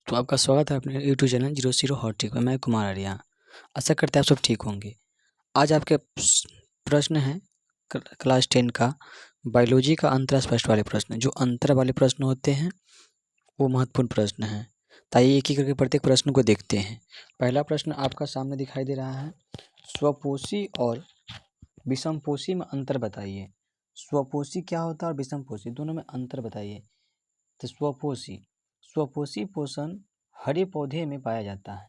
तो आपका स्वागत है अपने YouTube channel zero zero hot trick में। मैं कुमार आर्या। आशा करते हैं आप सब ठीक होंगे। आज आपके प्रश्न हैं क्लास 10 का बायोलॉजी का अंतर स्पष्ट वाले प्रश्न। जो अंतर वाले प्रश्न होते हैं वो महत्वपूर्ण प्रश्न हैं। तो आइए एक ही करके प्रत्येक प्रश्न को देखते हैं। पहला प्रश्न आपका सामने दिखाई दे रहा है, स्वपोषी और विषमपोषी में अंतर बताइए। स्वपोषी क्या होता है और विषमपोषी, दोनों में अंतर बताइए। तो स्वपोषी पोषण हरे पौधे में पाया जाता है।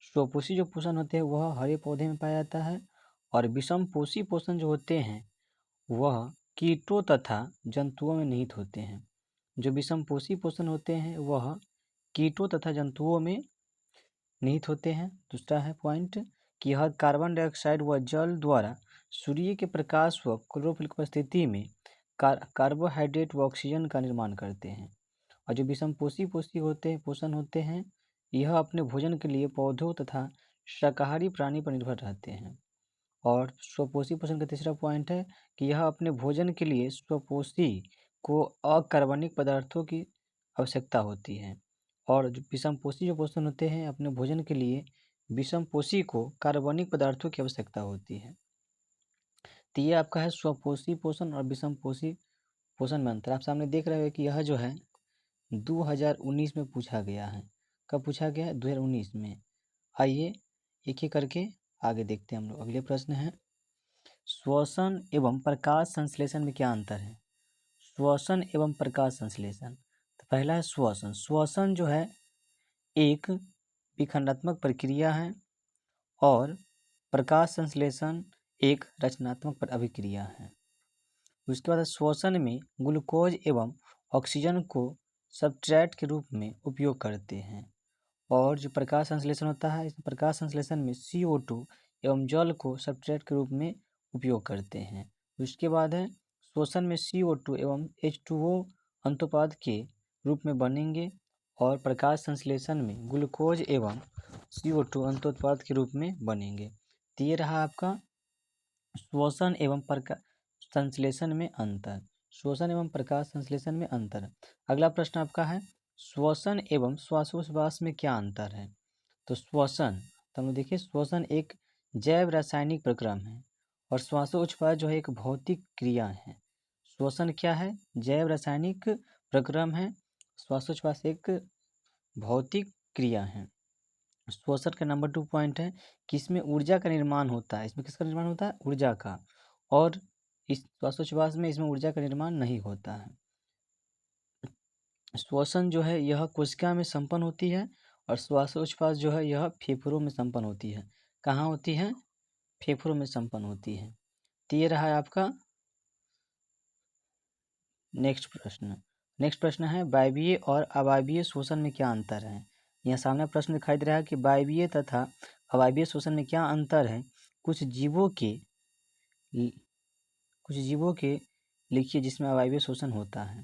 स्वपोषी जो पोषण होते हैं वह हरे पौधे में पाया जाता है, और विषमपोषी पोषण जो होते हैं वह कीटों तथा जंतुओं में निहित होते हैं। जो विषमपोषी पोषण होते हैं वह कीटों तथा जंतुओं में निहित होते हैं। दूसरा है पॉइंट कि यह कार्बन डाइऑक्साइड व जल द्वारा सूर्य के प्रकाश व क्लोरोफिल की उपस्थिति में कार्बोहाइड्रेट व ऑक्सीजन का निर्माण करते हैं। और जो विषमपोषी पोषण होते हैं यह अपने भोजन के लिए पौधों तथा शाकाहारी प्राणी पर निर्भर रहते हैं। और स्वपोषी पोषण का तीसरा पॉइंट है कि यह अपने भोजन के लिए स्वपोषी को अकार्बनिक पदार्थों की आवश्यकता होती है, और जो विषमपोषी जो पोषण होते हैं अपने भोजन के लिए विषमपोषी को कार्बनिक पदार्थों की आवश्यकता होती है। तो ये आपका है स्वपोषी पोषण और विषमपोषी पोषण में अंतर। आप सामने देख रहे हो कि यह जो है 2019 में पूछा गया है। कब पूछा गया है? 2019 में। आइए एक एक करके आगे देखते हैं हम लोग। अगले प्रश्न है, श्वसन एवं प्रकाश संश्लेषण में क्या अंतर है। श्वसन एवं प्रकाश संश्लेषण, तो पहला है श्वसन। श्वसन जो है एक विखंडात्मक प्रक्रिया है, और प्रकाश संश्लेषण एक रचनात्मक अभिक्रिया है। उसके बाद श्वसन में ग्लूकोज एवं ऑक्सीजन को सबस्ट्रेट के रूप में उपयोग करते हैं, और जो प्रकाश संश्लेषण होता है इस प्रकाश संश्लेषण में CO2 एवं जल को सबस्ट्रेट के रूप में उपयोग करते हैं। उसके बाद है श्वसन में CO2 एवं H2O अंतोत्पाद के रूप में बनेंगे, और प्रकाश संश्लेषण में ग्लूकोज एवं CO2 अंतोत्पाद के रूप में बनेंगे। तो ये रहा आपका श्वसन एवं प्रकाश संश्लेषण में अंतर। श्वसन एवं प्रकाश संश्लेषण में अंतर। अगला प्रश्न आपका है, श्वसन एवं श्वासोच्छ्वास में क्या अंतर है। तो श्वसन, तो हम देखिए श्वसन एक जैव रासायनिक प्रक्रम है, और श्वासोच्छ्वास जो है एक भौतिक क्रिया है। श्वसन क्या है? जैव रासायनिक प्रक्रम है। श्वासोच्छ्वास एक भौतिक क्रिया है। श्वसन का नंबर 2 पॉइंट है कि इसमें ऊर्जा का निर्माण होता है। इसमें किसका निर्माण होता है? ऊर्जा का। और इस श्वासोच्छ्वास में इसमें ऊर्जा का निर्माण नहीं होता है। श्वसन जो है यह कोशिका में संपन्न होती है, और श्वासोच्छ्वास जो है यह फेफड़ों में संपन्न होती है। कहाँ होती है? फेफड़ों में संपन्न होती है। तो ये रहा है आपका नेक्स्ट प्रश्न। नेक्स्ट प्रश्न है, वायवीय और अवायवीय श्वसन में क्या अंतर है। यहाँ सामने प्रश्न दिखाई दे रहा है कि वायवीय तथा अवायवीय श्वसन में क्या अंतर है। कुछ जीवों के लिखिए जिसमें अवायवीय श्वसन होता है।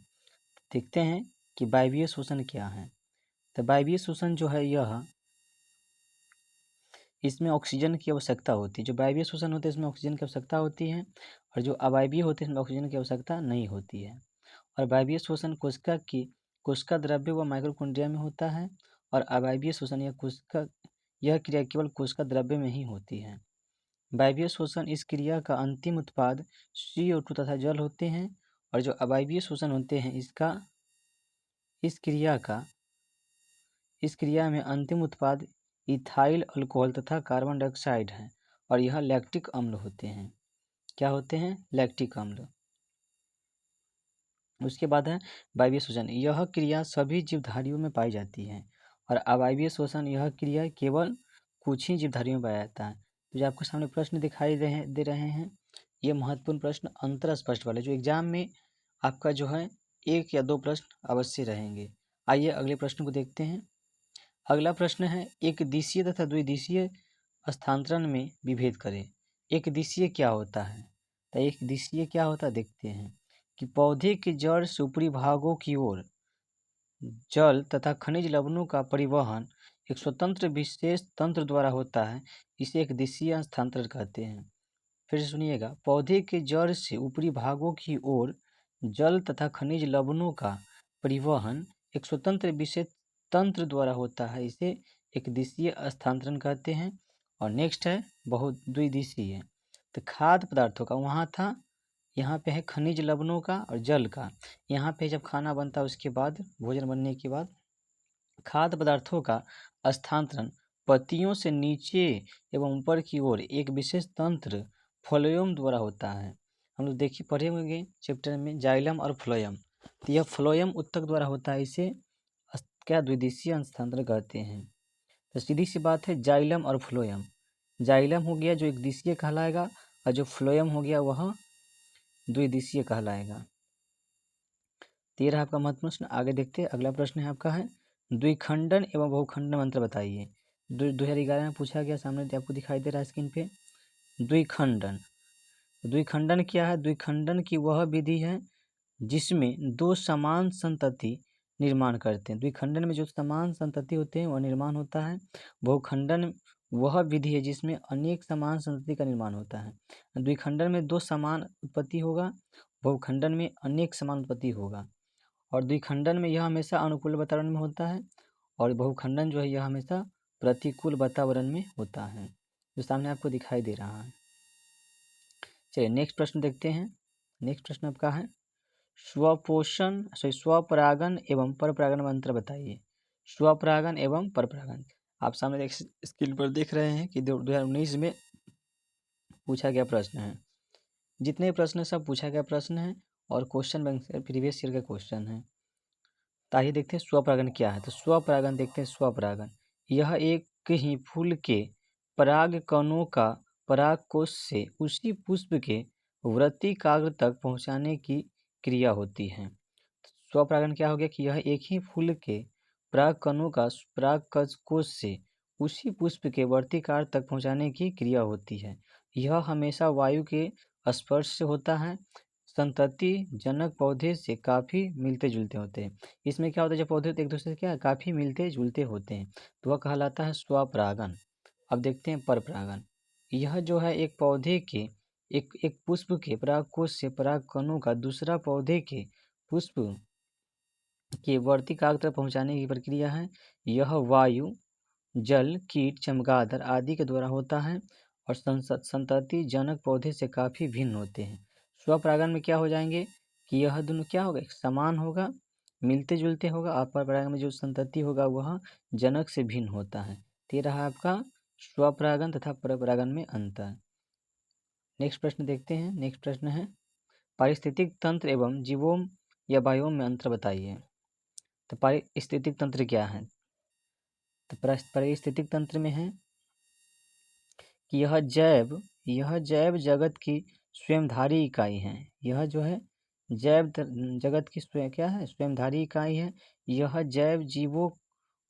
देखते हैं कि वायवीय श्वसन क्या है। तो वायवीय श्वसन जो है यह इसमें ऑक्सीजन की आवश्यकता होती है। जो वायवीय श्वसन होते हैं इसमें ऑक्सीजन की आवश्यकता होती है, और जो अवायवीय होते हैं इसमें ऑक्सीजन की आवश्यकता नहीं होती है। और वायवीय श्वसन कोशिका द्रव्य व माइक्रोकॉन्ड्रिया में होता है, और अवायवीय श्वसन यह क्रिया केवल कोशिका द्रव्य में ही होती है। वायवीय श्वसन इस क्रिया का अंतिम उत्पाद CO2 तथा जल होते हैं, और जो अवायवीय श्वसन होते हैं इस क्रिया में अंतिम उत्पाद इथाइल अल्कोहल तथा कार्बन डाइऑक्साइड है, और यह लैक्टिक अम्ल होते हैं। क्या होते हैं? लैक्टिक अम्ल। उसके बाद है वायवीय श्वसन। यह क्रिया सभी जीवधारियों में पाई जाती है, और अवायवीय श्वसन यह क्रिया केवल कुछ ही जीवधारियों में पाया जाता है। तो जो आपके सामने प्रश्न दिखाई दे रहे हैं ये महत्वपूर्ण प्रश्न अंतर स्पष्ट वाले, जो एग्जाम में आपका जो है 1 या 2 प्रश्न अवश्य रहेंगे। आइए अगले प्रश्न को देखते हैं। अगला प्रश्न है, एक दिशीय तथा द्विदिशीय स्थानांतरण में विभेद करें। एक दिशीय क्या होता है? तो एक दिशीय क्या होता है देखते हैं कि पौधे के जड़ से ऊपरी भागों की ओर जल तथा खनिज लवणों का परिवहन एक स्वतंत्र विशेष तंत्र द्वारा होता है। इसे एक दिशीय स्थानांतरण कहते हैं। फिर सुनिएगा, पौधे के जड़ से ऊपरी भागों की ओर जल तथा खनिज लवणों का परिवहन एक स्वतंत्र विशेष तंत्र द्वारा होता है, इसे एकदिशीय स्थानांतरण कहते हैं। और नेक्स्ट है द्विदिशीय। तो खाद्य पदार्थों का वहाँ था, यहाँ पे है खनिज लवणों का और जल का। यहाँ पे जब खाना बनता है उसके बाद, भोजन बनने के बाद खाद्य पदार्थों का स्थानांतरण पत्तियों से नीचे एवं ऊपर की ओर एक विशेष तंत्र फ्लोएम द्वारा होता है। हम लोग देखिए पढ़े होंगे चैप्टर में जाइलम और फ्लोएम। तो यह फ्लोएम उत्तक द्वारा होता है, इसे क्या द्विदिशीय स्थानांतरण कहते हैं। तो सीधी सी बात है, जाइलम और फ्लोएम। जाइलम हो गया जो एक दिशीय कहलाएगा और जो फ्लोएम हो गया वह द्विदिशीय कहलाएगा। तेरह आपका महत्वपूर्ण प्रश्न। आगे देखते हैं, अगला प्रश्न है आपका है द्विखंडन एवं बहुखंडन में अंतर बताइए। 2011 में पूछा गया, सामने आपको दिखाई दे रहा है स्क्रीन पे। द्विखंडन, द्विखंडन क्या है? द्विखंडन की वह विधि है जिसमें दो समान संतति निर्माण करते हैं। द्विखंडन में जो समान संतति होते हैं वह निर्माण होता है। बहुखंडन वह विधि है जिसमें अनेक समान संतति का निर्माण होता है। द्विखंडन में दो समान उत्पत्ति होगा, बहुखंडन में अनेक समान उत्पत्ति होगा। और द्विखंडन में यह हमेशा अनुकूल वातावरण में होता है और बहुखंडन जो है यह हमेशा प्रतिकूल वातावरण में होता है, जो सामने आपको दिखाई दे रहा है। चलिए नेक्स्ट प्रश्न देखते हैं। नेक्स्ट प्रश्न आपका है स्वपरागन एवं परपरागन में अंतर बताइए। स्वपरागन एवं परपरागन आप सामने स्क्रीन पर देख रहे हैं कि 2019 में पूछा गया प्रश्न है। जितने प्रश्न सब पूछा गया प्रश्न है और क्वेश्चन बैंक से प्रीवियस ईयर का क्वेश्चन है। ताइए देखते हैं स्वपरागन क्या है। तो स्वपरागन देखते हैं। स्वपरागन यह एक ही फूल के पराग कणों का परागकोश से उसी पुष्प के वृत्तिकाग्र तक पहुंचाने की क्रिया होती है। स्वपरागन क्या हो गया कि यह एक ही फूल के पराग कणों का परागकोश से उसी पुष्प के वर्तिकार तक पहुंचाने की क्रिया होती है। यह हमेशा वायु के स्पर्श से होता है। संतति जनक पौधे से काफ़ी मिलते जुलते होते हैं। इसमें क्या होता है, जब पौधे एक दूसरे से क्या काफ़ी मिलते जुलते होते हैं तो वह कहलाता है स्वपरागन। अब देखते हैं परपरागन। यह जो है एक पौधे के एक पुष्प के परागकोश से पराग कणों का दूसरा पौधे के पुष्प के वर्तिकाग्र तक पहुँचाने की प्रक्रिया है। यह वायु, जल, कीट, चमगादड़ आदि के द्वारा होता है और संतति जनक पौधे से काफ़ी भिन्न होते हैं। स्वपरागन में क्या हो जाएंगे कि यह दोनों क्या होगा, एक समान होगा, मिलते जुलते होगा। और परपरागन में जो संतति होगा वह जनक से भिन्न होता है। तो ये रहा आपका स्वपरागन तथा परपरागन में अंतर। नेक्स्ट प्रश्न देखते हैं। नेक्स्ट प्रश्न है पारिस्थितिक तंत्र एवं जीवोम या बायोम में अंतर बताइए। तो पारिस्थितिक तंत्र क्या है? तो पारिस्थितिक तंत्र में है कि यह जैव जगत की स्वयंधारी इकाई है। यह जो है जैव जगत की क्या है, स्वयंधारी इकाई है। यह जैव जीवों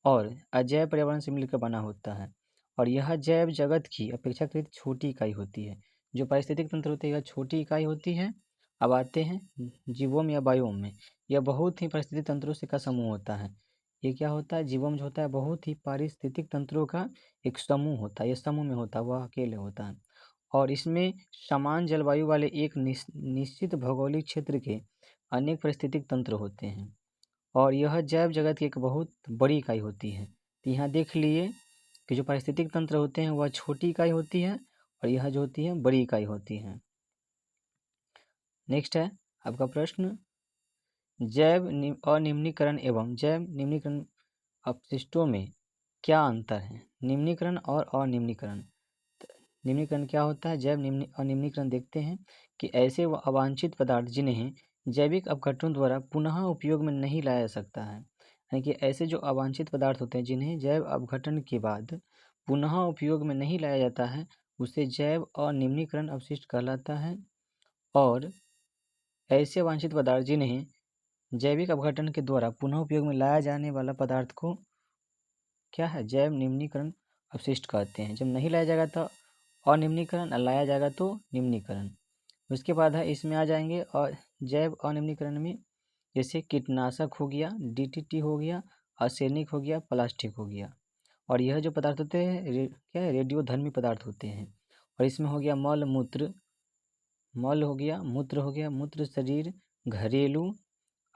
और अजैव पर्यावरण से मिलकर बना होता है और यह जैव जगत की अपेक्षाकृत छोटी इकाई होती है। जो पारिस्थितिक तंत्र होती है यह छोटी इकाई होती है। अब आते हैं जीवोम या बायोम में। यह बहुत ही पारिस्थितिक तंत्रों से का समूह होता है। ये क्या होता है, जीवोम जो होता है बहुत ही पारिस्थितिक तंत्रों का एक समूह होता है। ये समूह में होता है, वह अकेले होता है और इसमें समान जलवायु वाले एक निश्चित भौगोलिक क्षेत्र के अनेक पारिस्थितिक तंत्र होते हैं और यह जैव जगत की एक बहुत बड़ी इकाई होती है। तो यहाँ देख लिए कि जो पारिस्थितिक तंत्र होते हैं वह छोटी इकाई होती है और यह जो होती है बड़ी इकाई होती है। नेक्स्ट है आपका प्रश्न जैव अनिम्नीकरण एवं जैव निम्नीकरण अपशिष्टों में क्या अंतर है? निम्नीकरण और अनिम्नीकरण। निम्नीकरण क्या होता है, जैव अनिम्नीकरण देखते हैं कि ऐसे अवांछित पदार्थ जिन्हें जैविक अपघटनों द्वारा पुनः उपयोग में नहीं लाया जा सकता है। यानी कि ऐसे जो अवांछित पदार्थ होते हैं जिन्हें जैव अपघटन के बाद पुनः उपयोग में नहीं लाया जाता है उसे जैव अनिम्नीकरण अपशिष्ट कहलाता है। और ऐसे अवांछित पदार्थ जिन्हें जैविक अपघटन के द्वारा पुनः उपयोग में लाया जाने वाला पदार्थ को क्या है, जैव निम्नीकरण अपशिष्ट कहते हैं। जब नहीं लाया जाएगा तो अनिम्नीकरण, लाया जाएगा तो निम्नीकरण। उसके बाद है इसमें आ जाएंगे और जैव अनिम्नीकरण में जैसे कीटनाशक हो गया, डीटीटी हो गया, आर्सेनिक हो गया, प्लास्टिक हो गया। और यह जो पदार्थ होते हैं क्या है, रेडियोधर्मी पदार्थ होते हैं। और इसमें हो गया मल हो गया, मूत्र हो गया, मूत्र शरीर, घरेलू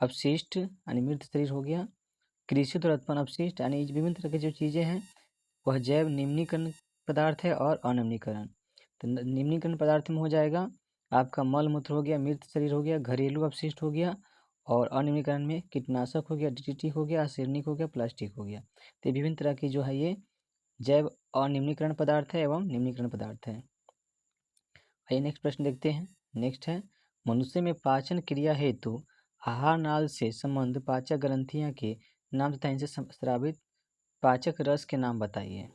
अपशिष्ट यानी मृत शरीर हो गया, कृषि द्वारा उत्पन्न अपशिष्ट यानी विभिन्न तरह की जो चीज़ें हैं वह जैव निम्नीकरण पदार्थ है और अनिम्नीकरण। तो निम्नीकरण पदार्थ में हो जाएगा आपका मल मूत्र हो गया, मृत शरीर हो गया, घरेलू अपशिष्ट हो गया, और अनिम्नीकरण में कीटनाशक हो गया, डीडीटी हो गया, आर्सेनिक हो गया, प्लास्टिक हो गया। तो विभिन्न तरह की जो है ये जैव अनिम्नीकरण पदार्थ है एवं निम्नीकरण पदार्थ है। आइए नेक्स्ट प्रश्न देखते हैं। नेक्स्ट है, मनुष्य में पाचन क्रिया हेतु आहार नाल से संबंध पाचक ग्रंथियां के नाम तथा इनसे स्रावित पाचक रस के नाम बताइए।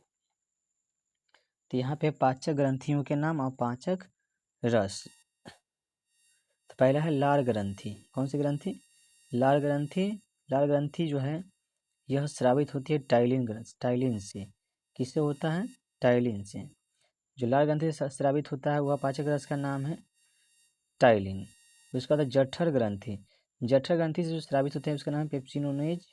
तो यहाँ पे पाचक ग्रंथियों के नाम और पाचक रस। तो पहला है लार ग्रंथि। कौन सी ग्रंथि? लार ग्रंथि। लार ग्रंथि जो है यह स्रावित होती है टाइलिन से। किससे होता है? टाइलिन से। जो लार ग्रंथि से स्रावित होता है वह पाचक रस का नाम है टाइलिन। उसका बाद जठर ग्रंथि। जठर ग्रंथि से जो स्रावित होते हैं उसका नाम पेप्सिनोनेज,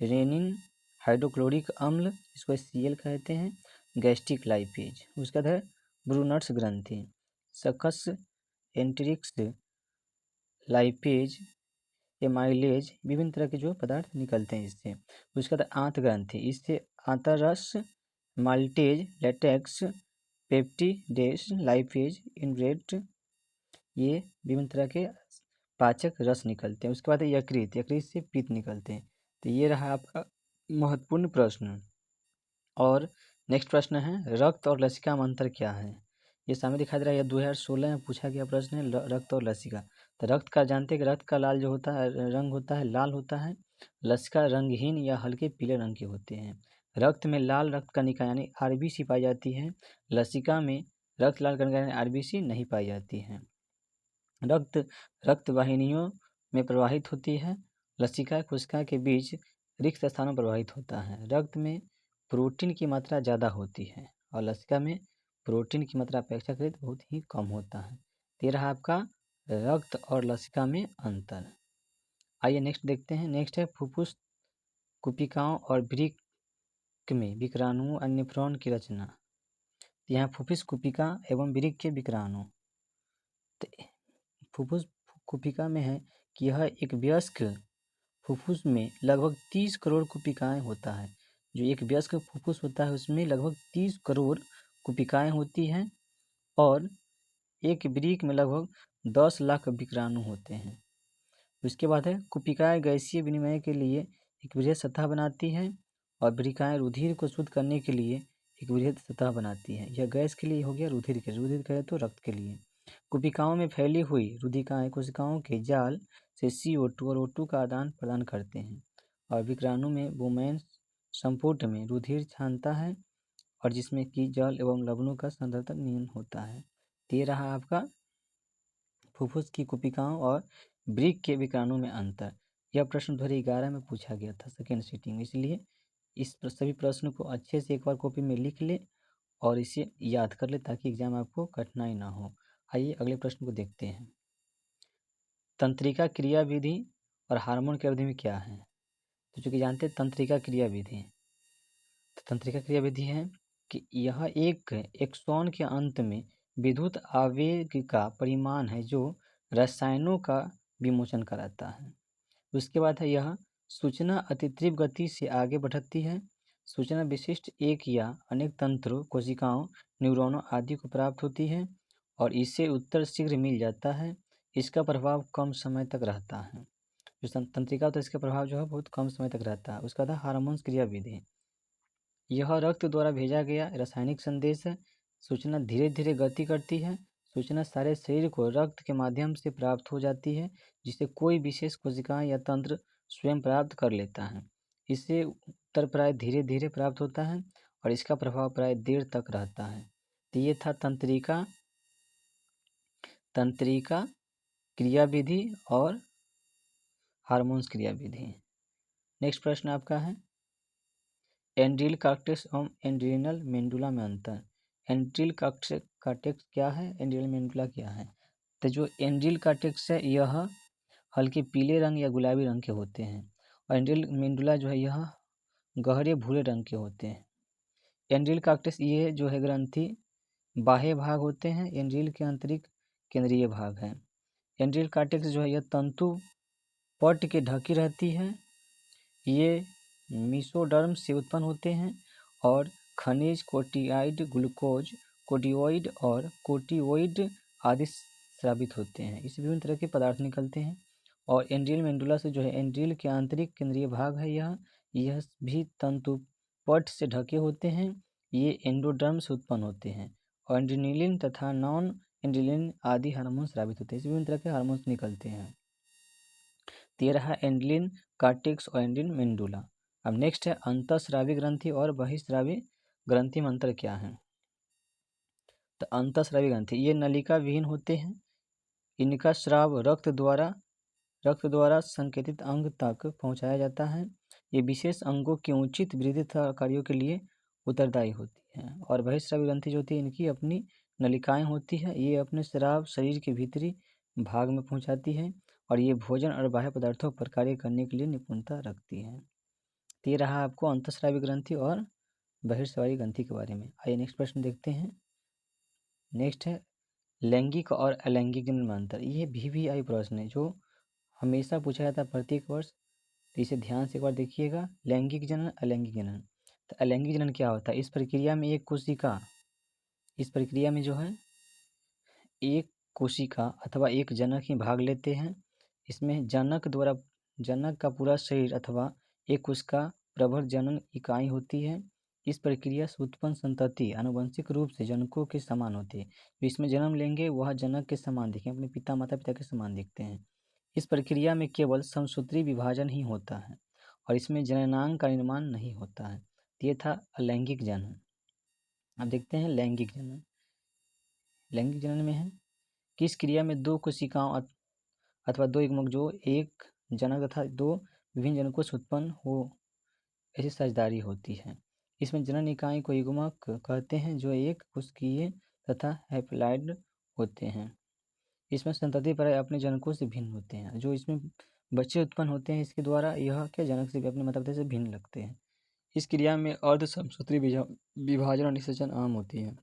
रेनिन, हाइड्रोक्लोरिक अम्ल, इसको HCl कहते हैं, गैस्ट्रिक लाइपेज। उसका बाद है ब्रूनट्स ग्रंथि, सकस, एंट्रिक्स, लाइपेज, एमाइलेज, विभिन्न तरह के जो पदार्थ निकलते हैं इससे। उसके बाद आंत ग्रंथि, इससे आंतररस, माल्टेज, लेटेक्स, पेप्टिडेस, लाइपेज, इनब्रेट, ये विभिन्न तरह के पाचक रस निकलते हैं। उसके बाद यकृत, यकृत से पित्त निकलते हैं। तो ये रहा आपका महत्वपूर्ण प्रश्न। और नेक्स्ट प्रश्न है, रक्त और लसिका में अंतर क्या है? ये सामने दिखाई दे रहा है, यह 2016 में पूछा गया प्रश्न है, रक्त और लसिका। तो रक्त का जानते हैं कि रक्त का लाल जो होता है रंग होता है लाल होता है, लसिका रंगहीन या हल्के पीले रंग के होते हैं। रक्त में लाल रक्त कणिका यानी RBC पाई जाती है, लसिका में रक्त लाल कणिका यानी RBC नहीं पाई जाती है। रक्त वाहिनियों में प्रवाहित होती है, लसिका कोशिका के बीच रिक्त स्थानों में प्रवाहित होता है। रक्त में प्रोटीन की मात्रा ज़्यादा होती है और लसिका में प्रोटीन की मात्रा अपेक्षाकृत बहुत ही कम होता है। ये रहा आपका रक्त और लसिका में अंतर। आइए नेक्स्ट देखते हैं। नेक्स्ट है फुफ्फुस, कुपिकाओं और वृक्क में विकराणुओं और नेफ्रॉन की रचना। यहाँ फुफ्फुस कुपिका एवं वृक्क के विकराणु। फुफ्फुस कुपिका में है कि यह एक वयस्क फुफ्फुस में लगभग 30 करोड़ कुपिकाएँ होता है। जो एक वयस्क फुफ्फुस होता है उसमें लगभग 30 करोड़ कुपिकाएँ होती हैं और एक वृक्क में लगभग 10 लाख विकराणु होते हैं। उसके बाद है कुपिकाएँ गैसीय विनिमय के लिए एक वृहद सतह बनाती है और वृक्काएँ रुधिर को शुद्ध करने के लिए एक वृहद सतह बनाती है। यह गैस के लिए हो गया, रुधिर के, रुधिर कहे तो रक्त के लिए। कुपिकाओं में फैली हुई रुधिकाएँ कोशिकाओं के जाल से CO2 और O2 का आदान प्रदान करते हैं और विकराणु में बोमैन संपुट में रुधिर छानता है और जिसमें कि जल एवं लवणों का सांद्रता नियन होता है। ये रहा आपका फुफ्फुस की कुपिकाओं और वृक्क के विकराणु में अंतर। यह प्रश्न 2011 में पूछा गया था सेकेंड सिटिंग में, इसलिए इस सभी प्रश्न को अच्छे से एक बार कॉपी में लिख ले और इसे याद कर ले ताकि एग्जाम आपको कठिनाई ना हो। आइए अगले प्रश्न को देखते हैं। तंत्रिका क्रिया विधि और हार्मोन की अवधि में क्या है? तो चूंकि जानते हैं तंत्रिका क्रिया विधि, तो तंत्रिका क्रिया विधि है कि यह एक एक्सॉन के अंत में विद्युत आवेग का परिमाण है जो रसायनों का विमोचन कराता है। उसके बाद है यह सूचना अतितीव्र गति से आगे बढ़ती है। सूचना विशिष्ट एक या अनेक तंत्रों, कोशिकाओं, न्यूरॉनों आदि को प्राप्त होती है और इसे उत्तर शीघ्र मिल जाता है। इसका प्रभाव कम समय तक रहता है। जो तंत्रिका होता है इसका प्रभाव जो है बहुत कम समय तक रहता है। उसका था हार्मोन क्रिया विधि। यह रक्त द्वारा भेजा गया रासायनिक संदेश है। सूचना धीरे धीरे गति करती है। सूचना सारे शरीर को रक्त के माध्यम से प्राप्त हो जाती है जिसे कोई विशेष कोशिका या तंत्र स्वयं प्राप्त कर लेता है। इसे उत्तर प्राय धीरे धीरे प्राप्त होता है और इसका प्रभाव प्राय देर तक रहता है। तो ये था तंत्रिका क्रिया विधि और हार्मोन्स क्रिया विधि। नेक्स्ट प्रश्न आपका है, एंड्रील कॉर्टेक्स एवं एंड्रिनल मेंडुला में अंतर। एंड्रील कॉर्टेक्स क्या है, एंड्रिनल मेंडुला क्या है? तो जो एंड्रील कॉर्टेक्स है यह हल्के पीले रंग या गुलाबी रंग के होते हैं और एंड्रिनल मेंडुला जो है यह गहरे भूरे रंग के होते हैं। एंड्रील कॉर्टेक्स ये जो है ग्रंथि बाह्य भाग होते हैं, एंड्रील के आंतरिक केंद्रीय भाग है। एंड्रील कॉर्टेक्स जो है यह तंतु पट के ढकी रहती है। ये मीसोडर्म से उत्पन्न होते हैं और खनिज कोटियाइड, ग्लूकोज, कोटियोइड और कोटियोइड आदि स्रावित होते हैं। इससे विभिन्न तरह के पदार्थ निकलते हैं। और एंड्रियल मेंडुला से जो है, एंड्रियल के आंतरिक केंद्रीय भाग है यह भी तंतुपट से ढके होते हैं। ये एंडोडर्म से उत्पन्न होते हैं और एड्रेनालिन तथा नॉन एड्रेनालिन आदि हार्मोन स्रावित होते हैं। इससे विभिन्न तरह के हार्मोन्स निकलते हैं। तो ये रहा एंड्रिन, कार्टेक्स और एंड्रिन मेंडुला। अब नेक्स्ट है अंतःस्रावी ग्रंथि और बहिःस्रावी ग्रंथि में अंतर क्या है। तो अंतःस्रावी ग्रंथि ये नलिका विहीन होते हैं। इनका स्राव रक्त द्वारा संकेतित अंग तक पहुंचाया जाता है। ये विशेष अंगों की उचित वृद्धि तथा कार्यों के लिए उत्तरदायी होती हैं। और बहिःस्रावी ग्रंथि जो होती है, इनकी अपनी नलिकाएं होती है। ये अपने स्राव शरीर के भीतरी भाग में पहुंचाती है और ये भोजन और बाह्य पदार्थों पर कार्य करने के लिए निपुणता रखती है। तो ये रहा आपको अंतःस्रावी ग्रंथि और बहिःस्रावी ग्रंथि के बारे में। आइए नेक्स्ट प्रश्न देखते हैं। नेक्स्ट है लैंगिक और अलैंगिक जनन में अंतर। ये VVI प्रश्न है जो हमेशा पूछा जाता है प्रत्येक वर्ष। तो इसे ध्यान से एक बार देखिएगा। लैंगिक जनन, अलैंगिक जनन। तो अलैंगिक जनन क्या होता है? इस प्रक्रिया में जो है एक कोशिका अथवा एक जनक ही भाग लेते हैं। इसमें जनक का पूरा शरीर अथवा एक कोशिका प्रभर जनन इकाई होती है। इस प्रक्रिया से उत्पन्न संतति आनुवंशिक रूप से जनकों के समान होती है। तो इसमें जन्म लेंगे वह जनक के समान दिखेंगे, अपने माता पिता के समान दिखते हैं। इस प्रक्रिया में केवल समसूत्री विभाजन ही होता है और इसमें जननांग का निर्माण नहीं होता है। ये था अलैंगिक जनन। अब देखते हैं लैंगिक जनन। लैंगिक जनन में है किस क्रिया में दो कोशिकाओं अथवा दो युग्मक जो एक जनक तथा दो विभिन्न जनकों से उत्पन्न हो ऐसी साझेदारी होती है। इसमें जनन इकाई को युग्मक कहते हैं जो एक कोशिकीय तथा हैप्लॉइड होते हैं। इसमें संतति पर अपने जनकों से भिन्न होते हैं। जो इसमें बच्चे उत्पन्न होते हैं इसके द्वारा यह के जनक से भी अपने माता पिता से भिन्न लगते हैं। इस क्रिया में अर्धसमसूत्री विभाजन और निषेचन आम होती है।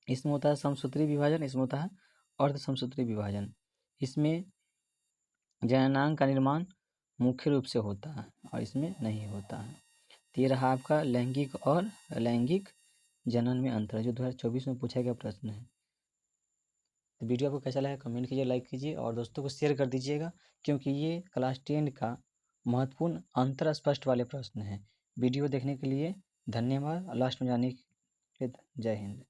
इसमें होता है समसूत्री विभाजन, इसमें होता है अर्धसमसूत्री विभाजन। इसमें जननांग का निर्माण मुख्य रूप से होता है और इसमें नहीं होता है। तो ये रहा आपका लैंगिक और अलैंगिक जनन में अंतर, जो 2024 में पूछा गया प्रश्न है। तो वीडियो आपको कैसा लगा कमेंट कीजिए, लाइक कीजिए और दोस्तों को शेयर कर दीजिएगा, क्योंकि ये क्लास 10 का महत्वपूर्ण अंतर स्पष्ट वाले प्रश्न हैं। वीडियो देखने के लिए धन्यवाद। लास्ट में जाने के लिए जय हिंद।